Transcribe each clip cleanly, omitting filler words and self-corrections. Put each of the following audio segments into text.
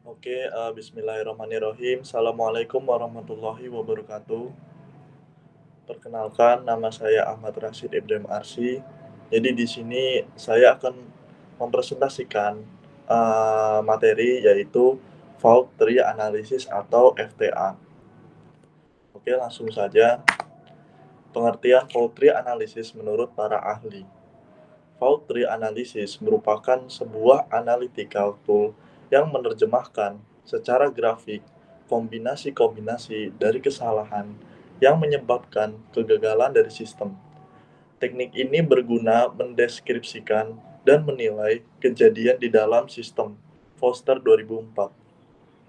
Bismillahirrahmanirrahim. Assalamualaikum warahmatullahi wabarakatuh. Perkenalkan, nama saya Ahmad Rashid Ibrahim Arsy. Jadi di sini saya akan mempresentasikan materi yaitu Fault Tree Analysis atau FTA. Oke, langsung saja. Pengertian Fault Tree Analysis menurut para ahli. Fault Tree Analysis merupakan sebuah analytical tool yang menerjemahkan secara grafik kombinasi-kombinasi dari kesalahan yang menyebabkan kegagalan dari sistem. Teknik ini berguna mendeskripsikan dan menilai kejadian di dalam sistem Foster 2004.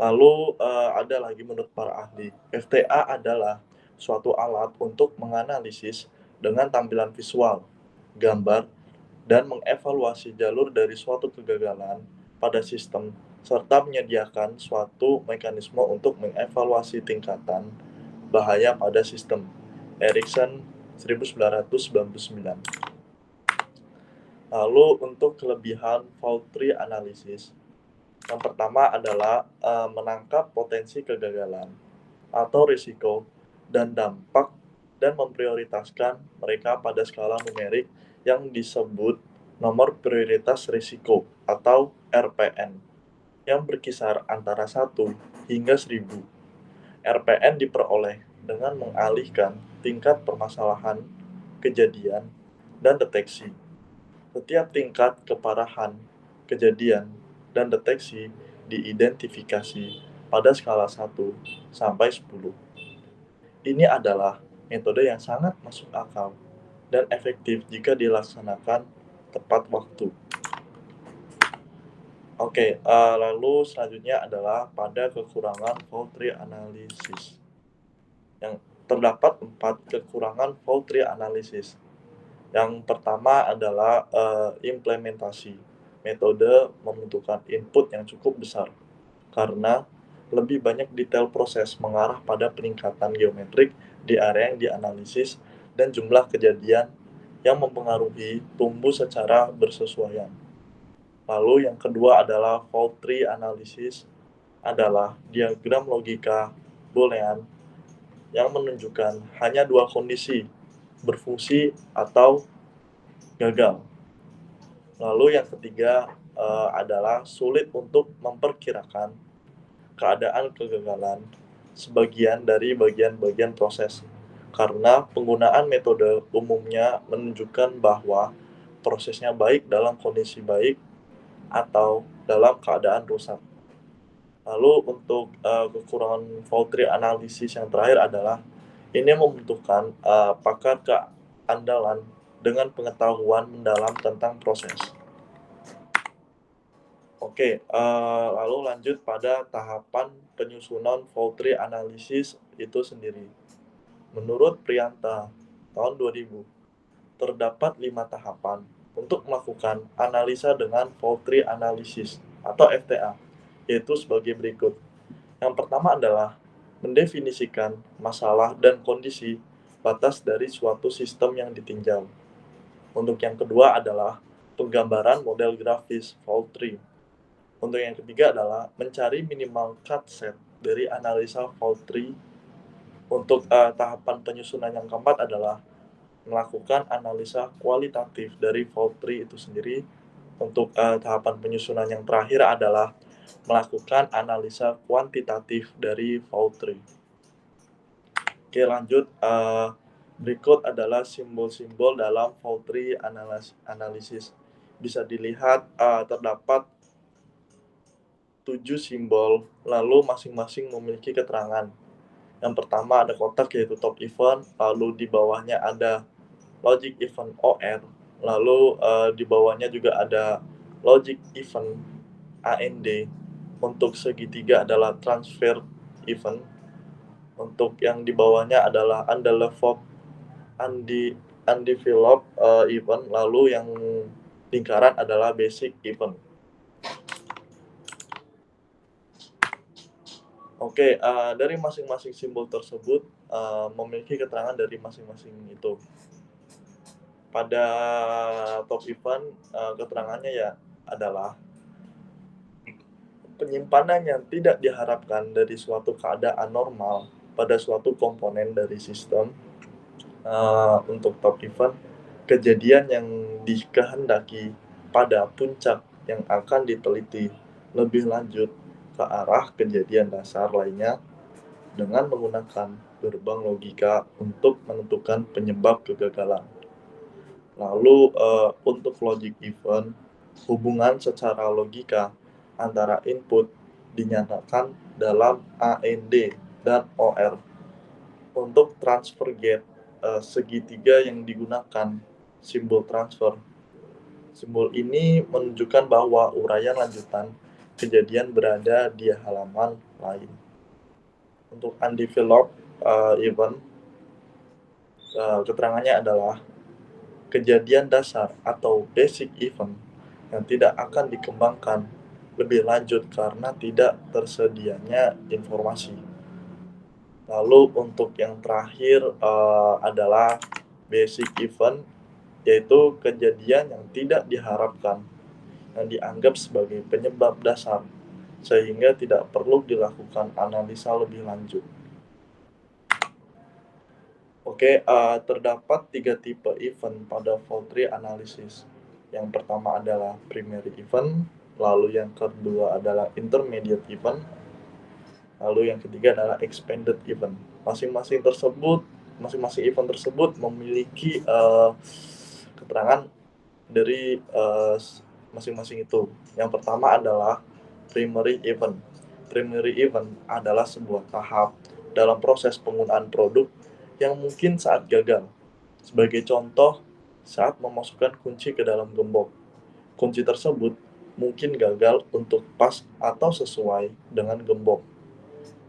Lalu ada lagi menurut para ahli, FTA adalah suatu alat untuk menganalisis dengan tampilan visual, gambar, dan mengevaluasi jalur dari suatu kegagalan pada sistem, serta menyediakan suatu mekanisme untuk mengevaluasi tingkatan bahaya pada sistem. Erickson 1999. Lalu untuk kelebihan fault tree analysis, yang pertama adalah menangkap potensi kegagalan atau risiko dan dampak dan memprioritaskan mereka pada skala numerik yang disebut nomor prioritas risiko atau RPN yang berkisar antara 1 hingga 1000. RPN diperoleh dengan mengalihkan tingkat permasalahan, kejadian, dan deteksi. Setiap tingkat keparahan, kejadian, dan deteksi diidentifikasi pada skala 1 sampai 10. Ini adalah metode yang sangat masuk akal dan efektif jika dilaksanakan tepat waktu. Lalu selanjutnya adalah pada kekurangan fault tree analysis. Yang terdapat 4 kekurangan fault tree analysis. Yang pertama adalah implementasi. Metode membutuhkan input yang cukup besar karena lebih banyak detail proses mengarah pada peningkatan geometrik di area yang dianalisis dan jumlah kejadian yang mempengaruhi tumbuh secara bersesuaian. Lalu yang kedua adalah fault tree analysis adalah diagram logika Boolean yang menunjukkan hanya dua kondisi, berfungsi atau gagal. Lalu yang ketiga adalah sulit untuk memperkirakan keadaan kegagalan sebagian dari bagian-bagian proses karena penggunaan metode umumnya menunjukkan bahwa prosesnya baik dalam kondisi baik atau dalam keadaan rusak. Lalu untuk kekurangan fault tree analysis yang terakhir adalah ini membutuhkan pakar keandalan dengan pengetahuan mendalam tentang proses. Lalu lanjut pada tahapan penyusunan fault tree analysis itu sendiri. Menurut Prianta tahun 2000, terdapat 5 tahapan untuk melakukan analisa dengan fault tree analysis atau FTA, yaitu sebagai berikut. Yang pertama adalah mendefinisikan masalah dan kondisi batas dari suatu sistem yang ditinjau. Untuk yang kedua adalah penggambaran model grafis fault tree. Untuk yang ketiga adalah mencari minimal cut set dari analisa fault tree. Untuk tahapan penyusunan yang keempat adalah melakukan analisa kualitatif dari fault tree itu sendiri. Untuk tahapan penyusunan yang terakhir adalah melakukan analisa kuantitatif dari fault tree. Lanjut. Berikut adalah simbol-simbol dalam fault tree analysis. Bisa dilihat terdapat 7 simbol, lalu masing-masing memiliki keterangan. Yang pertama ada kotak yaitu top event, lalu di bawahnya ada logic event OR, lalu di bawahnya juga ada logic event AND. Untuk segitiga adalah transfer event. Untuk yang di bawahnya adalah undeveloped event, lalu yang lingkaran adalah basic event. Dari masing-masing simbol tersebut memiliki keterangan dari masing-masing itu. Pada top event keterangannya ya adalah penyimpanan yang tidak diharapkan dari suatu keadaan normal pada suatu komponen dari sistem. Untuk top event, kejadian yang dikehendaki pada puncak yang akan diteliti lebih lanjut ke arah kejadian dasar lainnya dengan menggunakan gerbang logika untuk menentukan penyebab kegagalan. Lalu untuk logic event, hubungan secara logika antara input dinyatakan dalam AND dan OR. Untuk transfer gate, segitiga yang digunakan simbol transfer. Simbol ini menunjukkan bahwa uraian lanjutan kejadian berada di halaman lain. Untuk undeveloped event, keterangannya adalah kejadian dasar atau basic event yang tidak akan dikembangkan lebih lanjut karena tidak tersedianya informasi. Lalu untuk yang terakhir adalah basic event, yaitu kejadian yang tidak diharapkan, yang dianggap sebagai penyebab dasar, sehingga tidak perlu dilakukan analisa lebih lanjut. Oke, terdapat 3 tipe event pada fault tree analysis. Yang pertama adalah primary event, lalu yang kedua adalah intermediate event, lalu yang ketiga adalah expanded event. Masing-masing event tersebut memiliki keterangan dari masing-masing itu. Yang pertama adalah primary event. Primary event adalah sebuah tahap dalam proses penggunaan produk yang mungkin saat gagal. Sebagai contoh, saat memasukkan kunci ke dalam gembok. Kunci tersebut mungkin gagal untuk pas atau sesuai dengan gembok.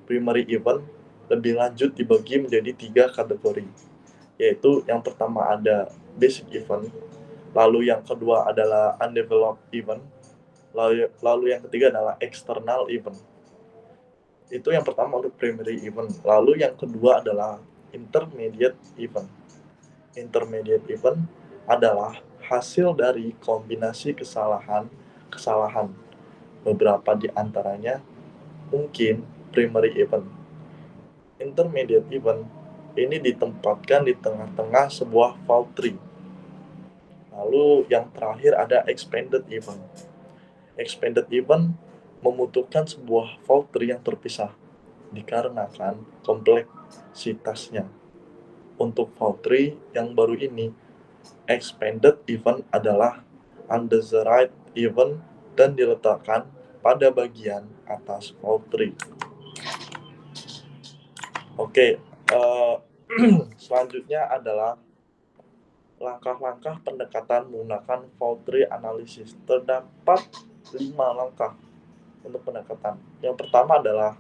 Primary event lebih lanjut dibagi menjadi 3 kategori, yaitu yang pertama ada basic event, lalu yang kedua adalah undeveloped event, lalu yang ketiga adalah external event. Itu yang pertama untuk primary event. Lalu yang kedua adalah intermediate event. Intermediate event adalah hasil dari kombinasi kesalahan. Beberapa di antaranya mungkin primary event. Intermediate event ini ditempatkan di tengah-tengah sebuah fault tree. Lalu yang terakhir ada expanded event. Expanded event membutuhkan sebuah fault tree yang terpisah dikarenakan kompleksitasnya. Untuk fault tree yang baru ini, expanded event adalah undesired event dan diletakkan pada bagian atas fault tree. Oke, selanjutnya adalah langkah-langkah pendekatan menggunakan fault tree analysis. Terdapat 5 langkah untuk pendekatan. Yang pertama adalah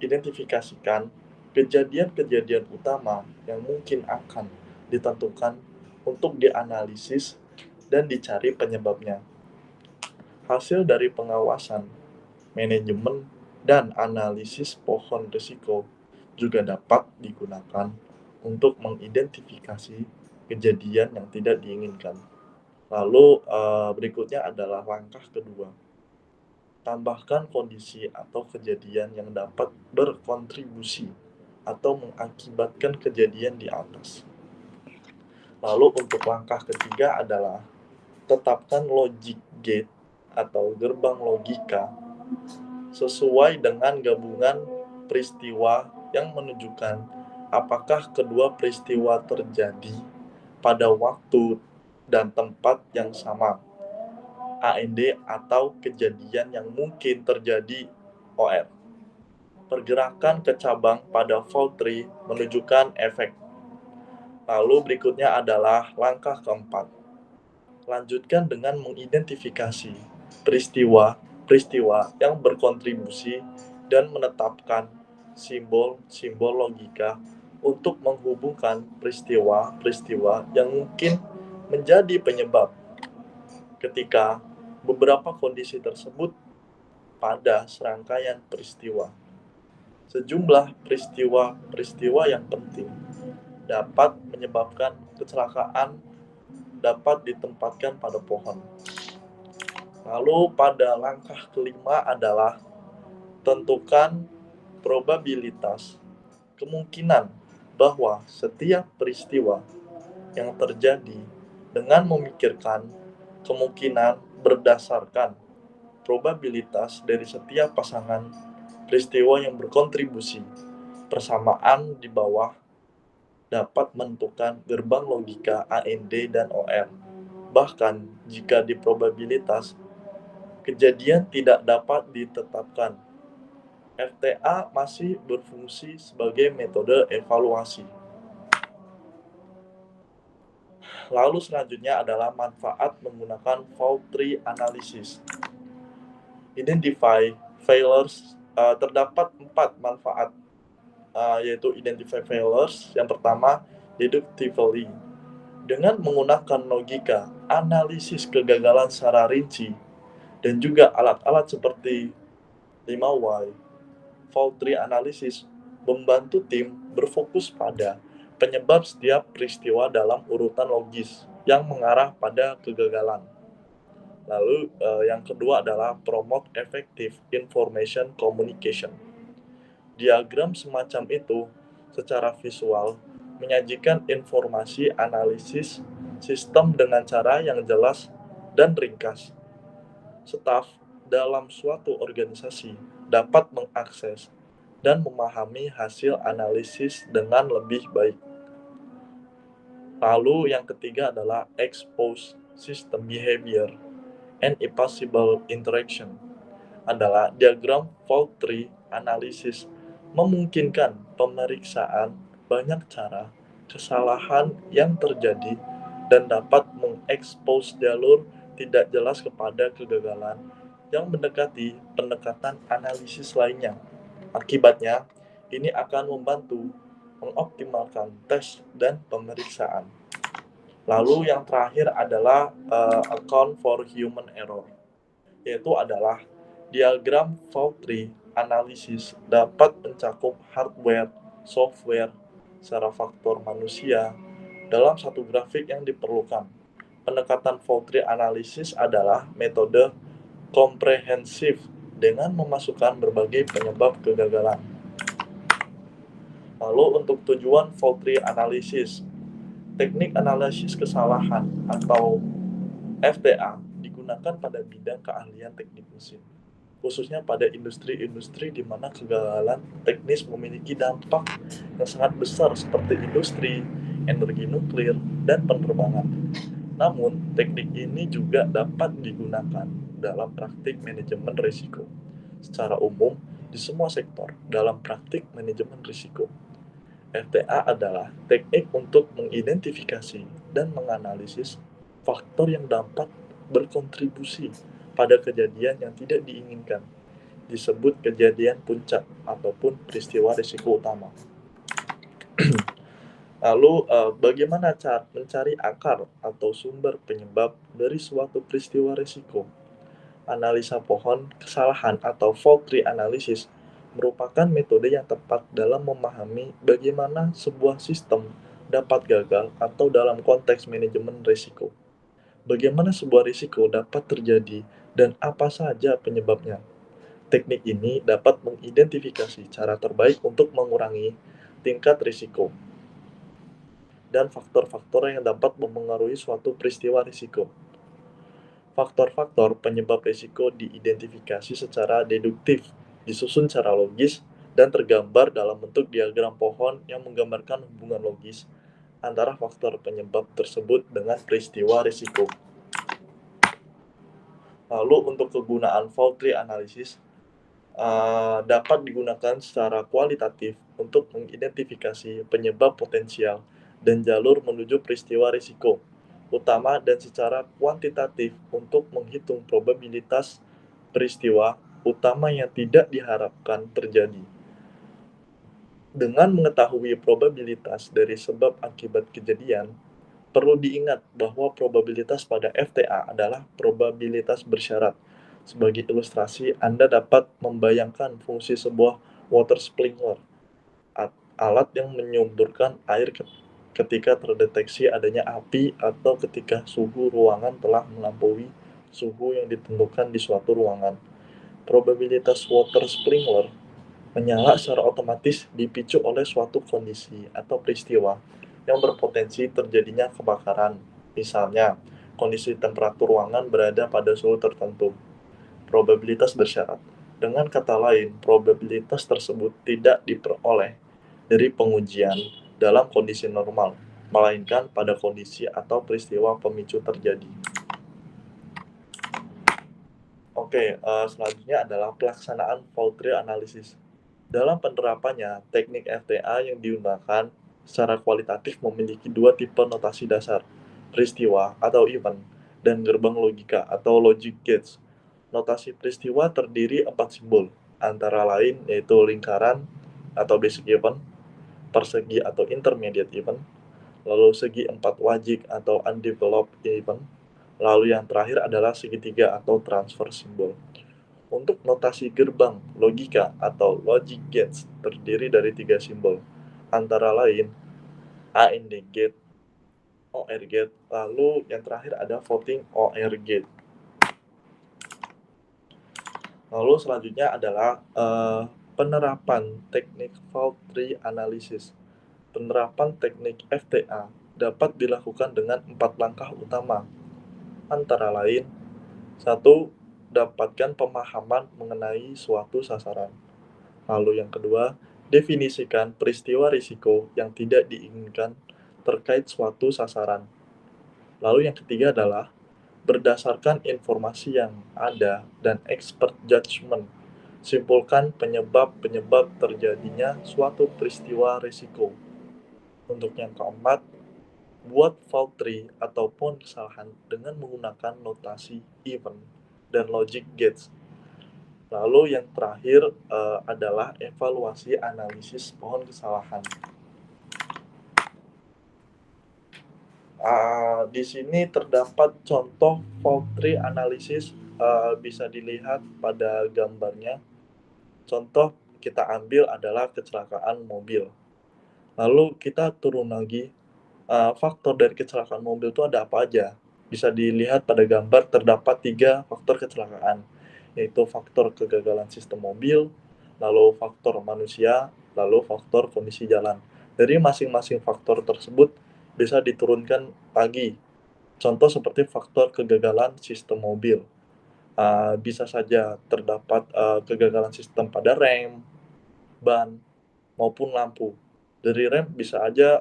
identifikasikan kejadian-kejadian utama yang mungkin akan ditentukan untuk dianalisis dan dicari penyebabnya. Hasil dari pengawasan, manajemen, dan analisis pohon risiko juga dapat digunakan untuk mengidentifikasi kejadian yang tidak diinginkan. Lalu berikutnya adalah langkah kedua. Tambahkan kondisi atau kejadian yang dapat berkontribusi atau mengakibatkan kejadian di atas. Lalu untuk langkah ketiga adalah tetapkan logic gate atau gerbang logika sesuai dengan gabungan peristiwa yang menunjukkan apakah kedua peristiwa terjadi pada waktu dan tempat yang sama, AND, atau kejadian yang mungkin terjadi, OR. Pergerakan ke cabang pada fault tree menunjukkan efek. Lalu berikutnya adalah langkah keempat. Lanjutkan dengan mengidentifikasi peristiwa yang berkontribusi dan menetapkan simbol-simbol logika untuk menghubungkan peristiwa-peristiwa yang mungkin menjadi penyebab ketika beberapa kondisi tersebut pada serangkaian peristiwa. Sejumlah peristiwa yang penting dapat menyebabkan kecelakaan dapat ditempatkan pada pohon. Lalu pada langkah kelima adalah Tentukan probabilitas kemungkinan bahwa setiap peristiwa yang terjadi dengan memikirkan kemungkinan berdasarkan probabilitas dari setiap pasangan peristiwa yang berkontribusi. Persamaan di bawah dapat menentukan gerbang logika AND dan OR. Bahkan jika di probabilitas kejadian tidak dapat ditetapkan, FTA masih berfungsi sebagai metode evaluasi. Lalu selanjutnya adalah manfaat menggunakan fault tree analysis. Identify failures. Terdapat 4 manfaat, yaitu identify failures. Yang pertama, deductively. Dengan menggunakan logika, analisis kegagalan secara rinci, dan juga alat-alat seperti 5 why, fault tree analysis membantu tim berfokus pada penyebab setiap peristiwa dalam urutan logis yang mengarah pada kegagalan. Lalu yang kedua adalah promote effective information communication. Diagram semacam itu secara visual menyajikan informasi analisis sistem dengan cara yang jelas dan ringkas. Staf dalam suatu organisasi dapat mengakses dan memahami hasil analisis dengan lebih baik. Lalu yang ketiga adalah expose system behavior and impossible interaction. Adalah diagram fault tree analysis memungkinkan pemeriksaan banyak cara kesalahan yang terjadi dan dapat mengekspos jalur tidak jelas kepada kegagalan yang mendekati pendekatan analisis lainnya. Akibatnya, ini akan membantu mengoptimalkan tes dan pemeriksaan. Lalu yang terakhir adalah account for human error, yaitu adalah diagram fault tree analysis dapat mencakup hardware, software, secara faktor manusia dalam satu grafik yang diperlukan. Pendekatan fault tree analysis adalah metode komprehensif dengan memasukkan berbagai penyebab kegagalan. Lalu untuk tujuan fault tree analysis, teknik analisis kesalahan atau FTA digunakan pada bidang keahlian teknik mesin, khususnya pada industri-industri di mana kegagalan teknis memiliki dampak yang sangat besar seperti industri, energi nuklir, dan penerbangan. Namun, teknik ini juga dapat digunakan dalam praktik manajemen risiko. Secara umum, di semua sektor dalam praktik manajemen risiko, FTA adalah teknik untuk mengidentifikasi dan menganalisis faktor yang dapat berkontribusi pada kejadian yang tidak diinginkan, disebut kejadian puncak ataupun peristiwa risiko utama. Lalu, bagaimana cara mencari akar atau sumber penyebab dari suatu peristiwa risiko? Analisa pohon kesalahan atau fault tree analysis merupakan metode yang tepat dalam memahami bagaimana sebuah sistem dapat gagal atau dalam konteks manajemen risiko. Bagaimana sebuah risiko dapat terjadi dan apa saja penyebabnya. Teknik ini dapat mengidentifikasi cara terbaik untuk mengurangi tingkat risiko dan faktor-faktor yang dapat mempengaruhi suatu peristiwa risiko. Faktor-faktor penyebab risiko diidentifikasi secara deduktif, disusun secara logis, dan tergambar dalam bentuk diagram pohon yang menggambarkan hubungan logis antara faktor penyebab tersebut dengan peristiwa risiko. Lalu untuk kegunaan fault tree analysis dapat digunakan secara kualitatif untuk mengidentifikasi penyebab potensial dan jalur menuju peristiwa risiko utama, dan secara kuantitatif untuk menghitung probabilitas peristiwa utama yang tidak diharapkan terjadi. Dengan mengetahui probabilitas dari sebab akibat kejadian, perlu diingat bahwa probabilitas pada FTA adalah probabilitas bersyarat. Sebagai ilustrasi, Anda dapat membayangkan fungsi sebuah water sprinkler, alat yang menyemburkan air ketika terdeteksi adanya api atau ketika suhu ruangan telah melampaui suhu yang ditentukan di suatu ruangan. Probabilitas water sprinkler menyala secara otomatis dipicu oleh suatu kondisi atau peristiwa yang berpotensi terjadinya kebakaran. Misalnya, kondisi temperatur ruangan berada pada suhu tertentu. Probabilitas bersyarat. Dengan kata lain, probabilitas tersebut tidak diperoleh dari pengujian dalam kondisi normal, melainkan pada kondisi atau peristiwa pemicu terjadi. Oke, selanjutnya adalah pelaksanaan fault tree analysis. Dalam penerapannya, teknik FTA yang digunakan secara kualitatif memiliki dua tipe notasi dasar, peristiwa atau event, dan gerbang logika atau logic gates. Notasi peristiwa terdiri 4 simbol, antara lain yaitu lingkaran atau basic event, persegi atau intermediate event, lalu segi 4 wajik atau undeveloped event, lalu yang terakhir adalah segitiga atau transfer symbol. Untuk notasi gerbang logika atau logic gates terdiri dari 3 simbol, antara lain AND gate, OR gate, lalu yang terakhir ada voting OR gate. Lalu selanjutnya adalah penerapan teknik fault tree analysis. Penerapan teknik FTA dapat dilakukan dengan 4 langkah utama, antara lain: 1. Dapatkan pemahaman mengenai suatu sasaran. Lalu yang kedua, definisikan peristiwa risiko yang tidak diinginkan terkait suatu sasaran. Lalu yang ketiga adalah, berdasarkan informasi yang ada dan expert judgment, simpulkan penyebab-penyebab terjadinya suatu peristiwa risiko. Untuk yang keempat, buat fault tree ataupun kesalahan dengan menggunakan notasi event dan logic gates. Lalu yang terakhir adalah evaluasi analisis pohon kesalahan. Di sini terdapat contoh fault tree analysis, bisa dilihat pada gambarnya. Contoh kita ambil adalah kecelakaan mobil. Lalu kita turun lagi, faktor dari kecelakaan mobil itu ada apa aja. Bisa dilihat pada gambar terdapat 3 faktor kecelakaan, yaitu faktor kegagalan sistem mobil, lalu faktor manusia, lalu faktor kondisi jalan. Dari masing-masing faktor tersebut bisa diturunkan lagi. Contoh seperti faktor kegagalan sistem mobil. Bisa saja terdapat kegagalan sistem pada rem, ban, maupun lampu. Dari rem bisa aja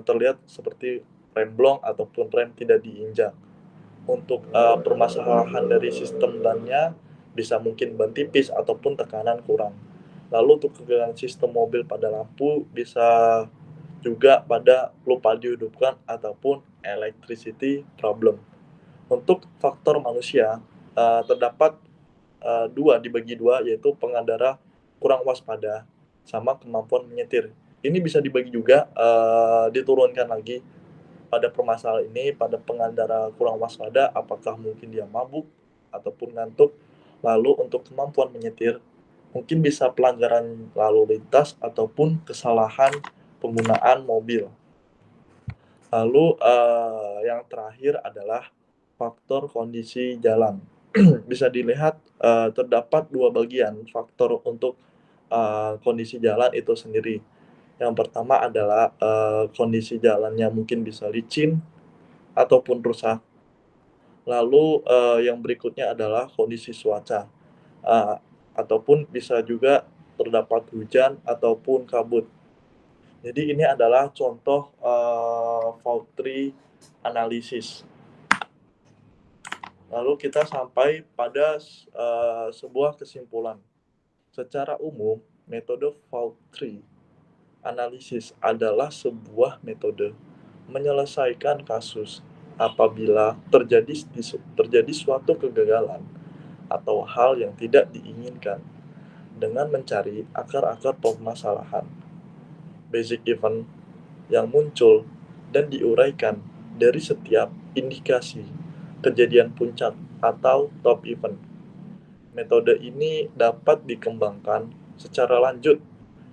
terlihat seperti rem blong ataupun rem tidak diinjak. Untuk permasalahan dari sistem bannya bisa mungkin ban tipis ataupun tekanan kurang. Lalu untuk kegagalan sistem mobil pada lampu bisa juga pada lupa dihidupkan ataupun electricity problem. Untuk faktor manusia terdapat dibagi dua, yaitu pengendara kurang waspada sama kemampuan menyetir. Ini bisa dibagi juga, diturunkan lagi pada permasalahan ini, pada pengendara kurang waspada, apakah mungkin dia mabuk ataupun ngantuk. Lalu untuk kemampuan menyetir, mungkin bisa pelanggaran lalu lintas ataupun kesalahan penggunaan mobil. Lalu yang terakhir adalah faktor kondisi jalan. Bisa dilihat terdapat 2 bagian faktor untuk kondisi jalan itu sendiri. Yang pertama adalah kondisi jalannya mungkin bisa licin ataupun rusak. Lalu yang berikutnya adalah kondisi cuaca, ataupun bisa juga terdapat hujan ataupun kabut. Jadi ini adalah contoh fault tree analysis. Lalu kita sampai pada sebuah kesimpulan. Secara umum, metode fault tree analysis adalah sebuah metode menyelesaikan kasus apabila terjadi suatu kegagalan atau hal yang tidak diinginkan dengan mencari akar-akar permasalahan, basic event yang muncul dan diuraikan dari setiap indikasi kejadian puncak atau top event. Metode ini dapat dikembangkan secara lanjut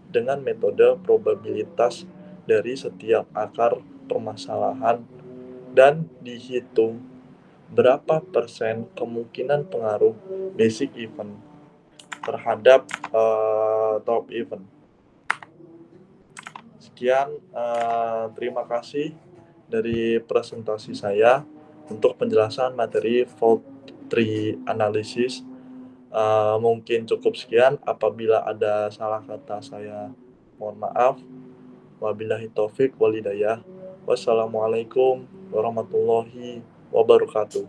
dengan metode probabilitas dari setiap akar permasalahan dan dihitung berapa persen kemungkinan pengaruh basic event terhadap top event. Sekian, terima kasih dari presentasi saya untuk penjelasan materi fault tree analysis. Mungkin cukup sekian. Apabila ada salah kata saya mohon maaf. Wabillahi taufik walhidayah. Wassalamualaikum warahmatullahi wabarakatuh.